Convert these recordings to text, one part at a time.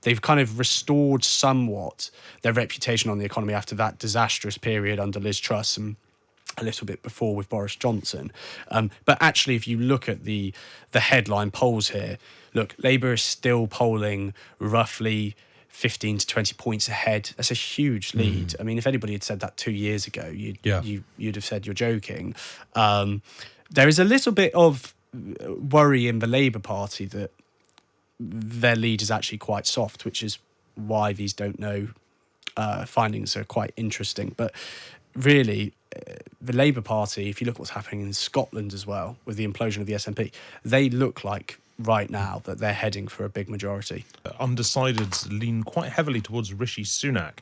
they've kind of restored somewhat their reputation on the economy after that disastrous period under Liz Truss and a little bit before with Boris Johnson. But actually, if you look at the headline polls here, look, Labour is still polling roughly 15 to 20 points ahead. That's a huge lead. I mean, if anybody had said that 2 years ago, you'd have said you're joking. There is a little bit of worry in the Labour Party that their lead is actually quite soft, which is why these don't know findings are quite interesting. But really, the Labour Party, if you look at what's happening in Scotland as well, with the implosion of the SNP, they look like right now that they're heading for a big majority. Undecideds lean quite heavily towards Rishi Sunak,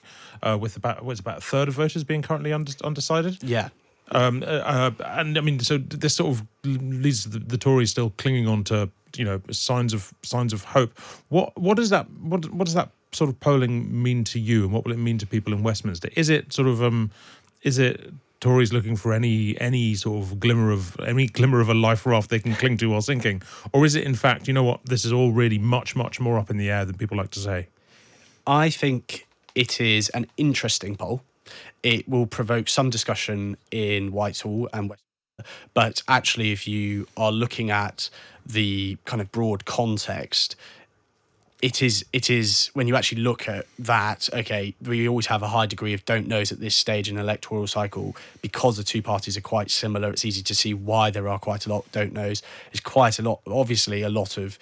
with about a third of voters being currently undecided. Yeah. And I mean, so this sort of leads to the Tories still clinging on to signs of hope. What does that sort of polling mean to you, and what will it mean to people in Westminster? Is it sort of is it Tories looking for any sort of glimmer of a life raft they can cling to while sinking, or is it in fact, this is all really much more up in the air than people like to say? I think it is an interesting poll. It will provoke some discussion in Whitehall and Westminster, but actually, if you are looking at the kind of broad context, it is when you actually look at that, okay, we always have a high degree of don't knows at this stage in an electoral cycle because the two parties are quite similar. It's easy to see why there are quite a lot of don't knows. There's quite a lot, obviously, a lot of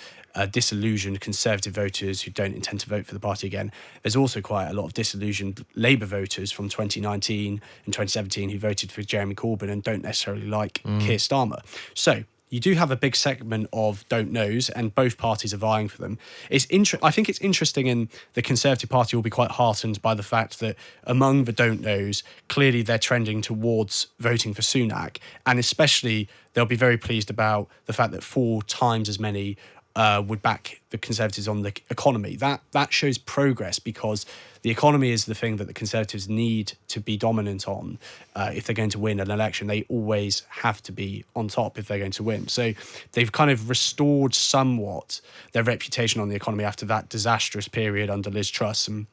disillusioned Conservative voters who don't intend to vote for the party again. There's also quite a lot of disillusioned Labour voters from 2019 and 2017 who voted for Jeremy Corbyn and don't necessarily like Keir Starmer. So you do have a big segment of don't knows, and both parties are vying for them. I think it's interesting, and the Conservative Party will be quite heartened by the fact that among the don't knows, clearly they're trending towards voting for Sunak, and especially they'll be very pleased about the fact that 4 times as many would back the Conservatives on the economy. That shows progress, because the economy is the thing that the Conservatives need to be dominant on if they're going to win an election. They always have to be on top if they're going to win. So they've kind of restored somewhat their reputation on the economy after that disastrous period under Liz Truss and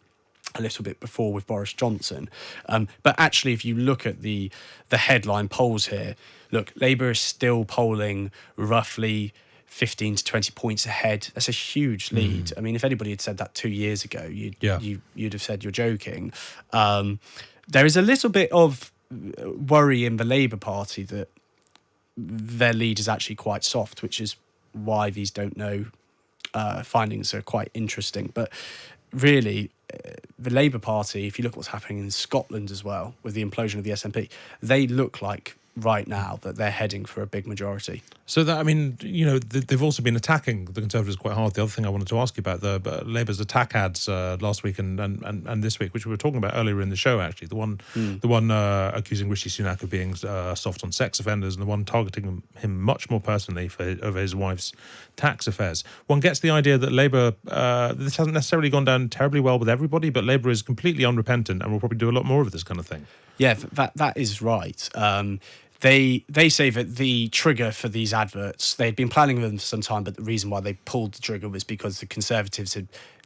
a little bit before with Boris Johnson. But actually, if you look at the headline polls here, look, Labour is still polling roughly 15 to 20 points ahead. That's a huge lead. I mean, if anybody had said that 2 years ago, you'd have said you're joking. There is a little bit of worry in the Labour Party that their lead is actually quite soft, which is why these don't know findings are quite interesting. But really, the Labour Party, if you look at what's happening in Scotland as well, with the implosion of the SNP, they look like right now that they're heading for a big majority. So that, I mean, they've also been attacking the Conservatives quite hard. The other thing I wanted to ask you about, Labour's attack ads last week and this week, which we were talking about earlier in the show, actually. The one accusing Rishi Sunak of being soft on sex offenders, and the one targeting him much more personally over his wife's tax affairs. One gets the idea that Labour, this hasn't necessarily gone down terribly well with everybody, but Labour is completely unrepentant and will probably do a lot more of this kind of thing. Yeah, that is right. They say that the trigger for these adverts, they'd been planning them for some time, but the reason why they pulled the trigger was because the Conservatives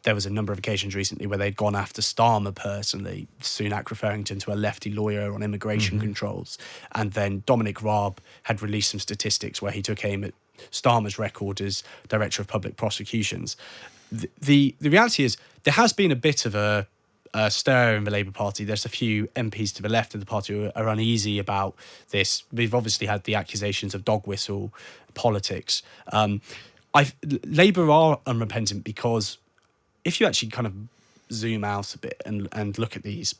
there was a number of occasions recently where they'd gone after Starmer personally, Sunak referring to him to a lefty lawyer on immigration controls. And then Dominic Raab had released some statistics where he took aim at Starmer's record as Director of Public Prosecutions. The reality is there has been a bit of a stir in the Labour Party. There's a few MPs to the left of the party who are uneasy about this. We've obviously had the accusations of dog whistle politics. Labour are unrepentant because if you actually kind of zoom out a bit and look at these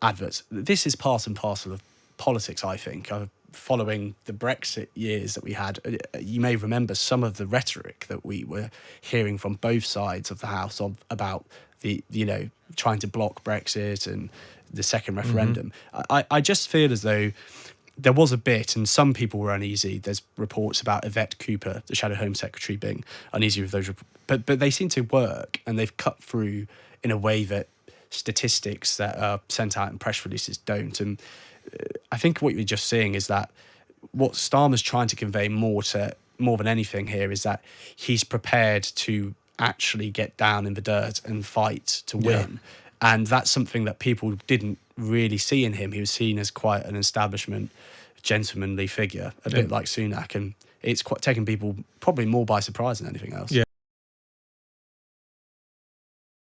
adverts, this is part and parcel of politics, I think. Following the Brexit years that we had, you may remember some of the rhetoric that we were hearing from both sides of the House about the trying to block Brexit and the second referendum. I just feel as though there was a bit, and some people were uneasy. There's reports about Yvette Cooper, the Shadow Home Secretary, being uneasy with those but they seem to work, and they've cut through in a way that statistics that are sent out in press releases don't. And I think what you're just seeing is that what Starmer's trying to convey more than anything here is that he's prepared to actually get down in the dirt and fight to win. And that's something that people didn't really see in him. He was seen as quite an establishment, gentlemanly figure, a bit like Sunak. And it's quite taken people probably more by surprise than anything else. Yeah.